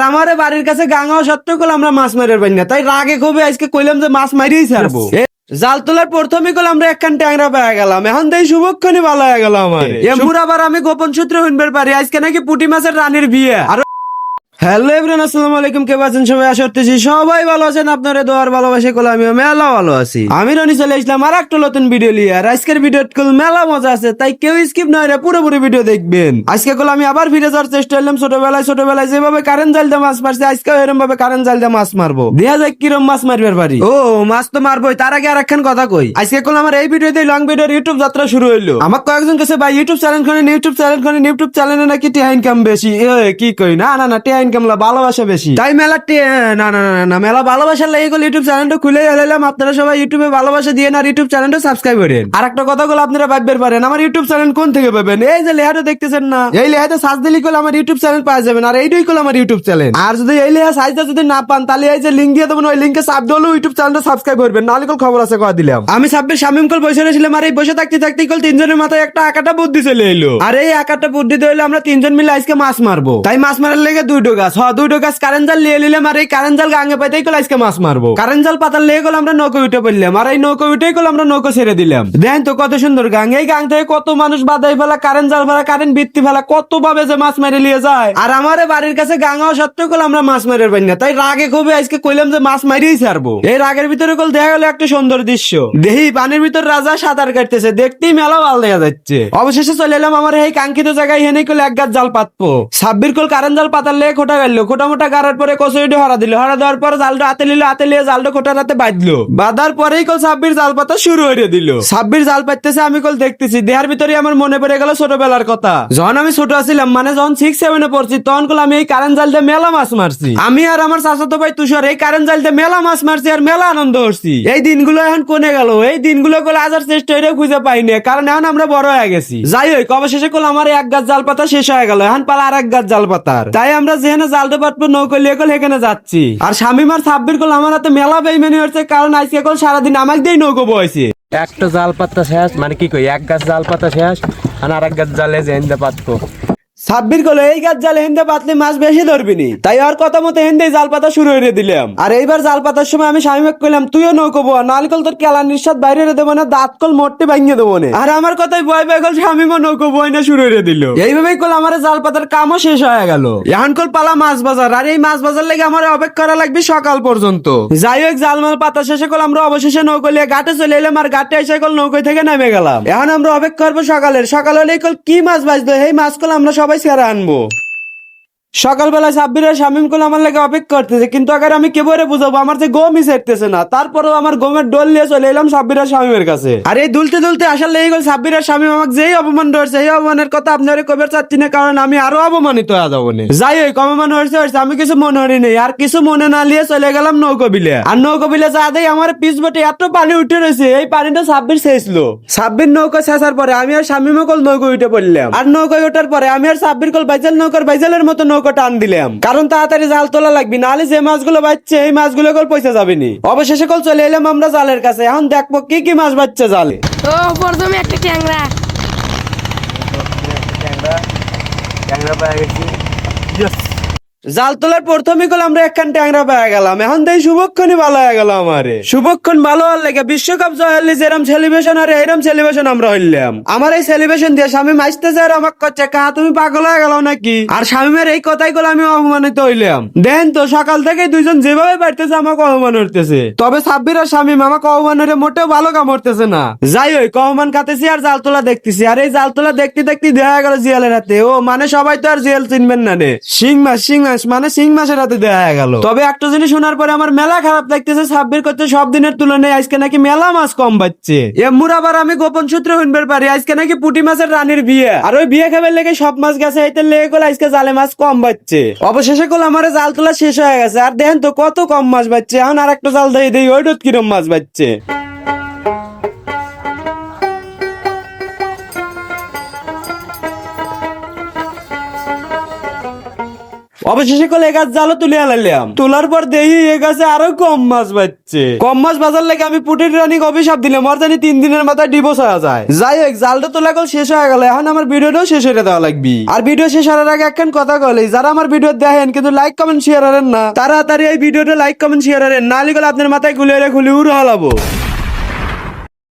আমারে বাড়ির কাছে গাঙাও সত্ত্বেও কল আমরা মাছ মারির পাই না, তাই রাগে ক্ষোভে আজকে কইলাম যে মাছ মারিয়েই ছাড়বো। জাল তোলার প্রথমে কল আমরা একখান ট্যাংরা পেয়ে গেলাম, এখন দেই শুভক্ষণই ভালো হয়ে গেল আমার। এমপুর আবার আমি গোপন সূত্রে শুনবার পারি আজকে নাকি পুঁটি মাছের রানীর বিয়ে। আর হ্যালো এভরিওয়ান, আসসালামু আলাইকুম। কে আছেন সবাই? আশা করতেছি সবাই ভালো আছেন। আপনারা দোয়ার ভালোবাসা কল আমিও মেলা ভালো আছি। আমি রনি চলে আসলাম আর একটা নতুন ভিডিও নিয়ে। আর আজকের ভিডিও কল মেলা মজা আছে, তাই কেউ স্কিপ না করে পুরোপুরি ভিডিও দেখবেন। আজকে কল আমি আবার ফিরে যাওয়ার চেষ্টা করলাম ছোটবেলায় যেভাবে কারেন্ট জাল দিয়ে মাছ মারছি, আজকেও এরকম ভাবে কারেন্ট জাল দিয়ে মাছ মারবো। দেখা যাক কিরম মাছ মারবার পারি। ও মাছ তো মারবোই, তার আগে আর একখান কথা কই। আজকে কল আমার এই ভিডিওতে লং ভিডিওর ইউটিউব যাত্রা শুরু হইলো। আমার কয়েকজন কাছে ভাই ইউটিউব চ্যানেলে নাকি টিয়া ইনকাম বেশি। কি কই, না না না, টিয়া ইনকাম ভালোবাসা বেশি, তাই মেলা না না না না মেলা ভালোবাসার লাগে ইউটিউব চ্যানেলটা খুলে এলাম। আপনারা সবাই ইউটিউবে ভালোবাসা দিয়ে আর ইউটিউব চ্যানেলটা সাবস্ক্রাইব করেন। আর একটা কথা বলে আপনারা ভাববার পারেন আমার ইউটিউব চ্যানেল কোন থেকে পাবেন। এই যে লেহাটা দেখতেছেন না, এই লেহাতে সার্চ দিলে করলে আমার ইউটিউব চ্যানেল পাওয়া যাবেন। আর এইটাই করলে আমার ইউটিউব চ্যানেল। আর যদি এই লেহা সাইজটা যদি না পান, তাহলে এই যে লিঙ্ক দিয়ে দেবেন, ওই লিঙ্কে চাপ দিলেও ইউটিউব চ্যানেলটা সাবস্ক্রাইব করবেন। নাহলে কল খবর আছে কয়া দিলাম। আমি সাব্বির শামিম কল বসে রয়েছিলাম, আর এই বসে থাকতে কল তিনজনের মাথায় একটা আকাটা বুদ্ধি চলে এলো। আর এই আকাটা বুদ্ধি হইলো আমরা তিনজন মিলে আজকে মাছ মারবো। তাই মাছ মারার লেগে দুটো গাছ কারেন্ট জাল লিয়ে নিলাম। আর এই কারেন্ট জাল গাঙে পাইতেই কল আজকে মাছ মারবো। কারেন্ট জাল পাতার লেগে গেল আমরা নৌকো উঠে পড়লাম। আর এই নৌকো উঠেই গেল আমরা নৌকো ছেড়ে দিলাম। দেখেন তো কত সুন্দর গাং। এই গাং থেকে কত মানুষ বাদাই ফেলা, কারেন্ট জাল ফেলা, কারেন্ট বৃত্তি ফেলা, কত ভাবে যে মাছ মেরে নিয়ে যায়। আর আমারে বাড়ির কাছে গাঙাও সত্ত্বেও কল আমরা মাছ মারের পাই না, তাই রাগে ক্ষোভে আজকে কইলাম যে মাছ মারিয়েই ছাড়বো। এই রাগের ভিতরে কল দেখা গেল একটা সুন্দর দৃশ্য। দেখি পানির ভিতর রাজা সাঁতার কাটতেছে, দেখতেই মেলা ভালো দেখা যাচ্ছে। অবশেষে চলে এলাম আমার এই কাঙ্ক্ষিত জায়গায়। হেনে কল এক গাছ জাল পাতবো। সাব্বির কল কারেন্ট জাল পাতার লেগে খোটা গেল, খোটা মোটা গাড়ার পরে কচুরিটি হরা দেওয়ার পর জালটা হাতে নিয়ে জালটা খোটার হাতে বাঁধলো। বাঁধার পরেই কল সাব্বির জাল পাতা শুরু হয়ে দিল। সাব্বির জাল পাততেছে, আমি কল দেখতেছি। দেহার ভিতরে আমার মনে পড়ে গেল ছোটবেলার কথা। যখন আমি ছোট ছিলাম, মানে যখন 6-7 পড়ছি, তখন কল আমি এই কারেন্ট জাল দিয়ে মেলা মাছ মারছি। আমি আর আমার চাচাতো ভাই তুষার এই কারেন্ট জাল দিয়ে মেলা মাছ মারছি আর মেলা আনন্দ করছি। এই দিনগুলো এখন কোনে গেল? এই দিনগুলো কল আজার চেষ্টা করে খুঁজে পাইনি, কারণ এখন আমরা বড় হয়ে গেছি। যাই হোক, অবশেষে কল আমার এক গাছ জাল পাতা শেষ হয়ে গেল। এখন পালা আর এক গাছ জাল পাতার। তাই আমরা যেখানে জালটা পাতবো নৌকো লিয়ে কল সেখানে যাচ্ছি। আর শামিম আর সাব্বির কল আমার হাতে মেলা বেইমানি হচ্ছে, কারণ আজকে কল সারাদিন আমাকে দিয়ে নৌকো বইছে। একটা জাল পাতা শেষ, মানে কি কই, এক গাছ জাল পাতা শেষ আর এক গাছ জালে জেন্দে পাতবো। সাব্বির কল এই গাছ জালে হেন্দে পাতলে মাছ বেশি ধরবিনি, তাই আর কথা মতো হেন্দে জাল পাতা শুরু হয়ে দিলাম। আর এইবার জাল পাতার সময় আমি শামিমকে কইলাম তুইও নৌকো বো, নাহলে কল তোর কেলা নিঃশ্বাস বাইরে দেবো না, দাঁত কল মোটে ভাঙিয়ে দেবো না। আর আমার কথাই বয় কল শামিমও নৌকো বই না শুরু হয়ে দিল। এইভাবেই কল আমার জাল পাতার কামও শেষ হয়ে গেল। এখন কল পালা মাছ বাজার। আর এই মাছ বাজার লেগে আমার অপেক্ষা করা লাগবে সকাল পর্যন্ত। যাই হোক, জালমাল পাতা শেষে কল আমরা অবশেষে নৌকো লিয়ে ঘাটে চলে এলাম। আর ঘাটে এসে কল নৌকো থেকে নেমে গেলাম। এখন আমরা অপেক্ষা করবো সকাল হলেই কল কি মাছ বাজবে, এই মাছ কল আমরা সবাই ছেড়ে আনবো। সকালবেলা সাব্বির আর শামিম কল আমার লাগে অপেক্ষা করতেছে, কিন্তু আগে আমি কেবরে বুঝাবো আমার যে গমই সেরতেছে না। তারপরেও আমার গমের ডোল নিয়ে চলে এলাম সাব্বির আর শামিমের কাছে। আর এই দুলতে আসলে এই গল সাব্বির আর শামিম আমাকে যেই অপমান ধরছে, এই অপমানের কথা আপনারা কবের চাচ্ছি না, কারণ আমি আরো অপমানিত হয়ে যাবো। যাই হোক, অপমান হয়েছে, আমি কিছু মনে হরি নেই। আর কিছু মনে না নিয়ে চলে গেলাম নৌকো বিলে। আর নৌকো বিলে যা দেয় আমার পিছ বটে এত পানি উঠে রয়েছে, এই পানিটা সাব্বির ছেঁচলো। সাব্বির নৌকো ছেঁচার পরে আমি আর শামিমও কল নৌকো উঠে পড়লাম। আর নৌকো ওঠার পরে আমি আর সাব্বির কল বাইজালের মতো নৌকো টান দিলাম, কারণ তাড়াতাড়ি জাল তোলা লাগবে, নাহলে যে মাছগুলো বাজছে এই মাছগুলো কল পয়সা যাবে নি। অবশেষে কল চলে এলাম আমরা জালের কাছে। এখন দেখবো কি কি মাছ বাজছে জালে। তো প্রথমে একটা ট্যাংরা পেয়ে গেছি। জাল তোলার প্রথমে কল আমরা একখান ট্যাংরা পেয়ে গেলাম। এখন দেই শুভক্ষণই ভালো হয়ে গেল আমারে। শুভক্ষণ ভালো হওয়ার লেগে বিশ্বকাপ জয় হলে যেরম সেলিব্রেশন আর এরম সেলিব্রেশন আমরা হইলাম। আমার এই সেলিব্রেশন দিয়ে শামিম আসতেছে আর আমাকে করছে কাহা তুমি পাগল হয়ে গেল নাকি। আর শামিমের এই কথাই গুলো আমি অপমানিত হইলাম। দেন তো সকাল থেকে দুইজন যেভাবে পারতেছে আমাকে অপমান করতেছে, তবে সাব্বির আর শামিম আমাকে অপমান হয়ে মোটেও ভালো কাম করতেছে না। যাই হোক, অপমান খাতেছি আর জাল তোলা দেখতেছি। আর এই জাল তোলা দেখতে দেখা গেল জিয়ালের হাতে। ও মানে সবাই তো আর জিয়াল চিনবেন না রে, শিং মাছ মানে শিং মাছের হাতে দেখা গেল। তবে একটা জিনিস শোনার পরে আমার মেলা খারাপ লাগতেছে, সাব্বির করতে সব দিনের তুলনায় আজকে নাকি মেলা মাছ কম পাচ্ছে। এমুর আবার আমি গোপন সূত্রে শুনবার পারি আজকে নাকি পুঁটি মাছের রানীর বিয়ে। আর ওই বিয়ে খাবার লেগে সব মাছ গেছে, এইতে লেগে গেল আজকে জালে মাছ কম পাচ্ছে। অবশেষে কল আমার জাল তোলা শেষ হয়ে গেছে। আর দেখেন তো কত কম মাছ পাচ্ছে। এখন আর একটা জাল দেই ওইটা কিরম মাছ পাচ্ছে। অবশেষে কল এ গাছ জালও তুলে আলাইলাম। তোলার পর দেখি এ গাছে আরো কম মাছ বাজছে। কম মাছ বাজার লেগে আমি পুটির রানিক অভিশাপ দিলাম, ওর জানি 3 দিনের মাথায় ডিভোর্স হয়ে যায়। যাই হোক, জালটা তোলা কল শেষ হয়ে গেল, এখন আমার ভিডিওটাও শেষ হয়ে দেওয়া লাগবে। আর ভিডিও শেষ হওয়ার আগে একখান কথা কলে, যারা আমার ভিডিও দেখেন কিন্তু লাইক কমেন্ট শেয়ার করেন না, তাড়াতাড়ি এই ভিডিওটা লাইক কমেন্ট শেয়ার করেন, নাহলে আপনার মাথায় গুলিয়ে খুলে উড়ে হলাবো।